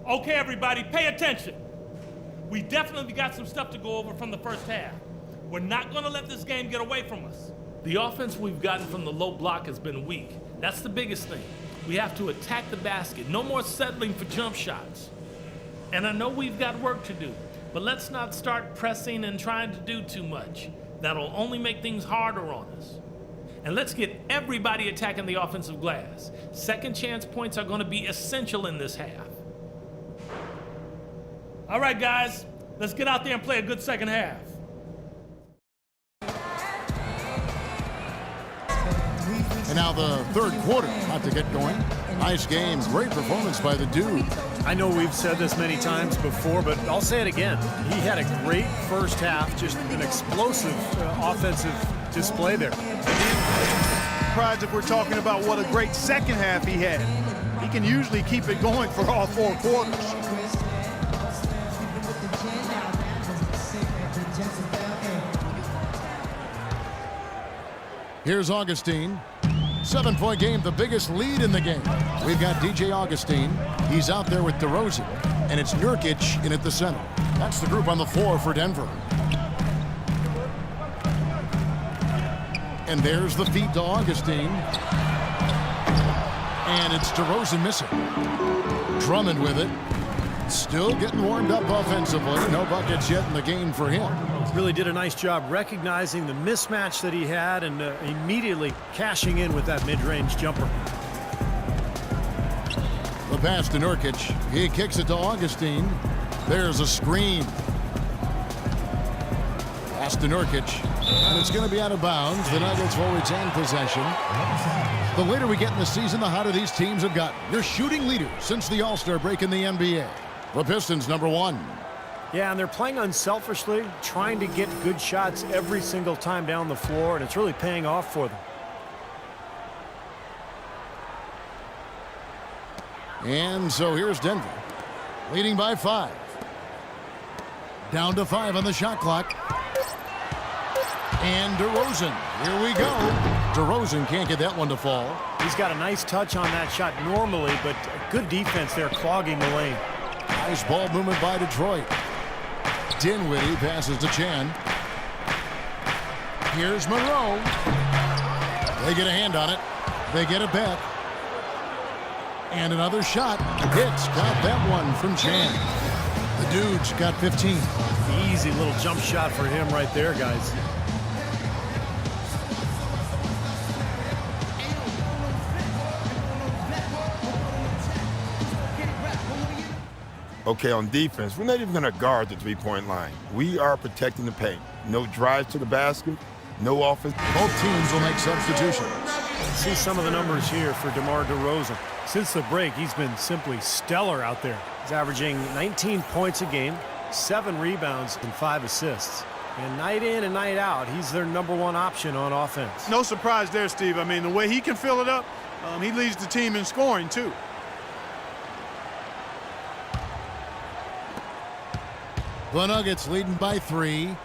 Okay, everybody, pay attention. We definitely got some stuff to go over from the first half. We're not gonna let this game get away from us. The offense we've gotten from the low block has been weak. That's the biggest thing. We have to attack the basket. No more settling for jump shots. And I know we've got work to do, but let's not start pressing and trying to do too much. That'll only make things harder on us. And let's get everybody attacking the offensive glass. Second chance points are gonna be essential in this half. All right, guys, let's get out there and play a good second half. And now the third quarter about to get going. Nice game, great performance by the Dude. I know we've said this many times before, but I'll say it again. He had a great first half, just an explosive offensive display there. Surprised if we're talking about what a great second half he had. He can usually keep it going for all 4 quarters. Here's Augustine. 7-point game, the biggest lead in the game. We've got DJ Augustine. He's out there with DeRozan. And it's Nurkic in at the center. That's the group on the floor for Denver. And there's the feed to Augustine. And it's DeRozan missing. Drummond with it. Still getting warmed up offensively. No buckets yet in the game for him. Really did a nice job recognizing the mismatch that he had and immediately cashing in with that mid-range jumper. The pass to Nurkic. He kicks it to Augustine. There's a screen. Pass to Nurkic. And it's going to be out of bounds. The Nuggets will retain possession. The later we get in the season, the hotter these teams have gotten. They're shooting leaders since the All-Star break in the NBA. The Pistons, number 1. Yeah, and they're playing unselfishly, trying to get good shots every single time down the floor, and it's really paying off for them. And so here's Denver, leading by 5. Down to 5 on the shot clock. And DeRozan, here we go. DeRozan can't get that one to fall. He's got a nice touch on that shot normally, but good defense there clogging the lane. Nice ball movement by Detroit. Dinwiddie passes to Chan. Here's Monroe. They get a hand on it. They get it back. And another shot. Hits. Got that one from Chan. The Dude's got 15. Easy little jump shot for him right there, guys. Okay, on defense, we're not even going to guard the three-point line. We are protecting the paint. No drives to the basket, no offense. Both teams will make substitutions. See some of the numbers here for DeMar DeRozan. Since the break, he's been simply stellar out there. He's averaging 19 points a game, 7 rebounds, and 5 assists. And night in and night out, he's their number 1 option on offense. No surprise there, Steve. I mean, the way he can fill it up, he leads the team in scoring, too. The Nuggets leading by 3.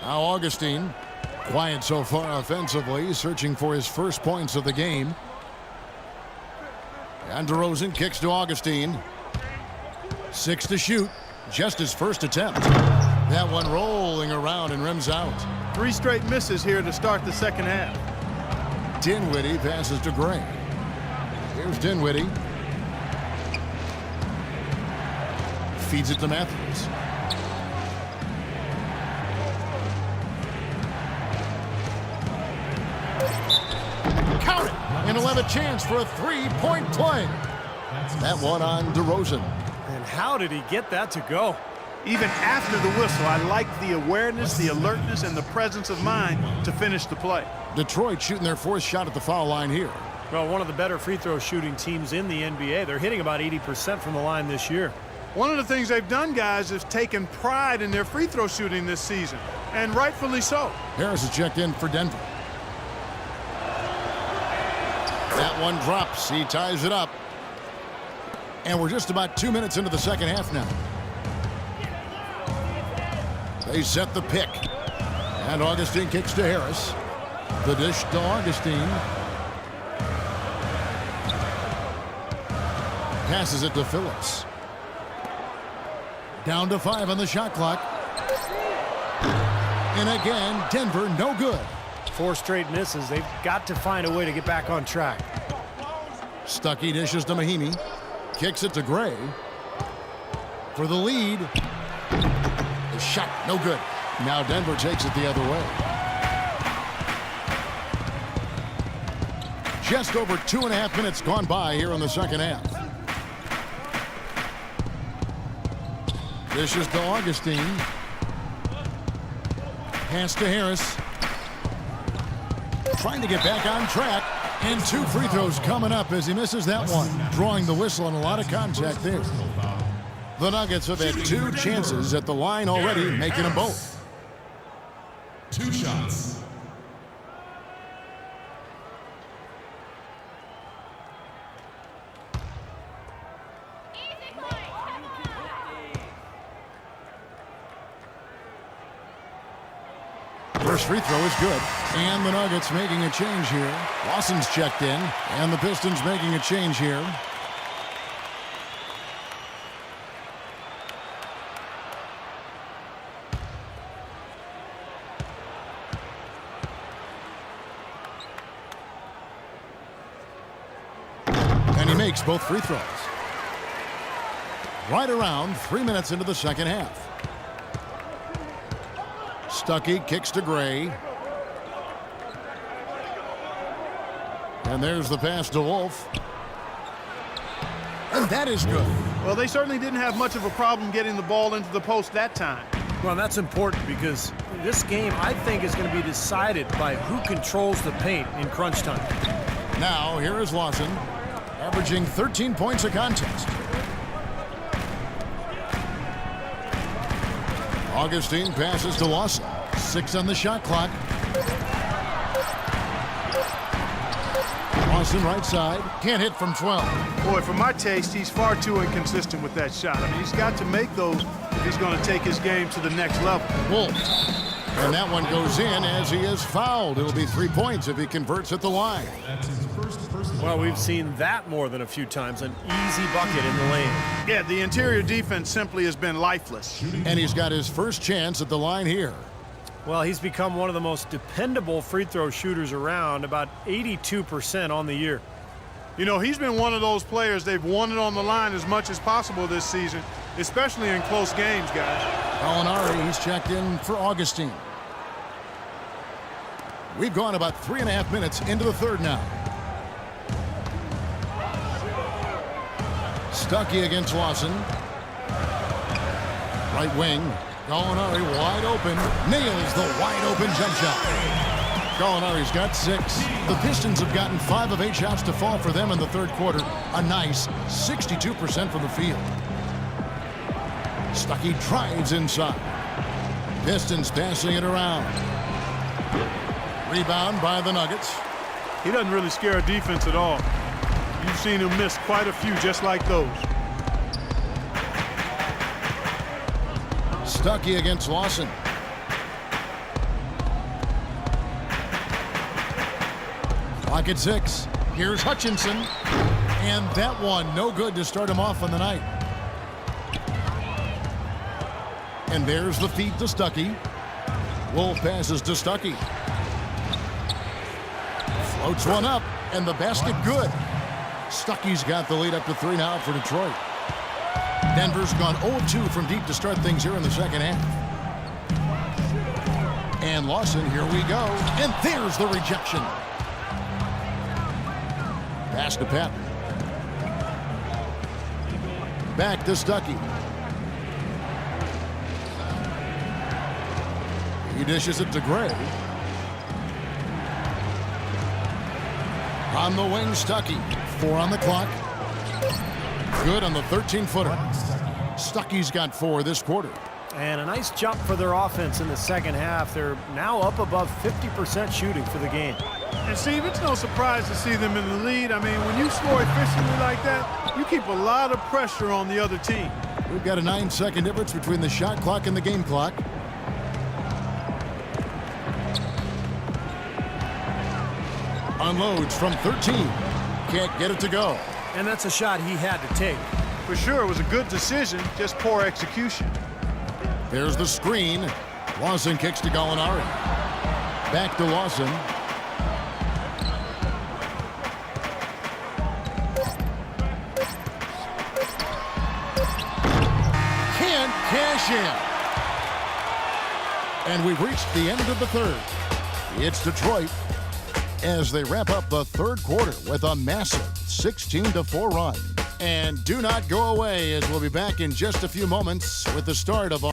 Now Augustine, quiet so far offensively, searching for his first points of the game. And DeRozan kicks to Augustine. 6 to shoot, just his first attempt. That one rolling around and rims out. 3 straight misses here to start the second half. Dinwiddie passes to Gray. Here's Dinwiddie. Feeds it to Matthews. Count it! And he'll have a chance for a 3-point play. That one on DeRozan. And how did he get that to go? Even after the whistle, I like the awareness, the alertness, and the presence of mind to finish the play. Detroit shooting their 4th shot at the foul line here. Well, one of the better free throw shooting teams in the NBA. They're hitting about 80% from the line this year. One of the things they've done, guys, is taken pride in their free throw shooting this season, and rightfully so. Harris is checked in for Denver. That one drops. He ties it up. And we're just about 2 minutes into the second half now. They set the pick. And Augustine kicks to Harris. The dish to Augustine. Passes it to Phillips. Down to 5 on the shot clock. And again, Denver no good. 4 straight misses. They've got to find a way to get back on track. Stuckey dishes to Mahinmi. Kicks it to Gray. For the lead. The shot, no good. Now Denver takes it the other way. Just over 2.5 minutes gone by here in the second half. This is to Augustine. Pass to Harris. Trying to get back on track. And 2 free throws coming up as he misses that one. Drawing the whistle and a lot of contact there. The Nuggets have had 2 chances at the line already, making them both. 2 shots. First free throw is good. And the Nuggets making a change here. Lawson's checked in. And the Pistons making a change here. And he makes both free throws. Right around 3 minutes into the second half. Stuckey kicks to Gray. And there's the pass to Wolf. And that is good. Well, they certainly didn't have much of a problem getting the ball into the post that time. Well, that's important because this game, I think, is going to be decided by who controls the paint in crunch time. Now, here is Lawson, averaging 13 points a contest. Augustine passes to Lawson. 6 on the shot clock. Lawson right side. Can't hit from 12. Boy, for my taste, he's far too inconsistent with that shot. I mean, he's got to make those if he's going to take his game to the next level. Wolf. And that one goes in as he is fouled. It'll be 3 points if he converts at the line. That's his first personal Well, foul. we've seen that more than a few times. An easy bucket in the lane. Yeah, the interior defense simply has been lifeless. And he's got his first chance at the line here. Well, he's become one of the most dependable free throw shooters around, about 82% on the year. You know, he's been one of those players they've wanted on the line as much as possible this season, especially in close games, guys. Gallinari, he's checked in for Augustine. We've gone about 3.5 minutes into the third now. Stuckey against Lawson. Right wing. Gallinari wide open. Nails the wide open jump shot. Gallinari's got 6. The Pistons have gotten 5 of 8 shots to fall for them in the third quarter. A nice 62% from the field. Stuckey drives inside. Pistons passing it around. Rebound by the Nuggets. He doesn't really scare a defense at all. You've seen him miss quite a few just like those. Stuckey against Lawson. Clock at 6. Here's Hutchinson. And that one no good to start him off on the night. And there's the feed to Stuckey. Wolf passes to Stuckey. Floats one up, and the basket good. Stuckey's got the lead up to 3 now for Detroit. Denver's gone 0-2 from deep to start things here in the second half. And Lawson, here we go. And there's the rejection. Pass to Patton. Back to Stuckey. He dishes it to Gray. On the wing, Stuckey. 4 on the clock. Good on the 13-footer. Stuckey's got 4 this quarter. And a nice jump for their offense in the second half. They're now up above 50% shooting for the game. And Steve, it's no surprise to see them in the lead. I mean, when you score efficiently like that, you keep a lot of pressure on the other team. We've got a 9-second difference between the shot clock and the game clock. Unloads from 13. Can't get it to go. And that's a shot he had to take. For sure, it was a good decision, just poor execution. There's the screen. Lawson kicks to Gallinari. Back to Lawson. Can't cash in. And we've reached the end of the third. It's Detroit as they wrap up the third quarter with a massive 16-4 run. And do not go away, as we'll be back in just a few moments with the start of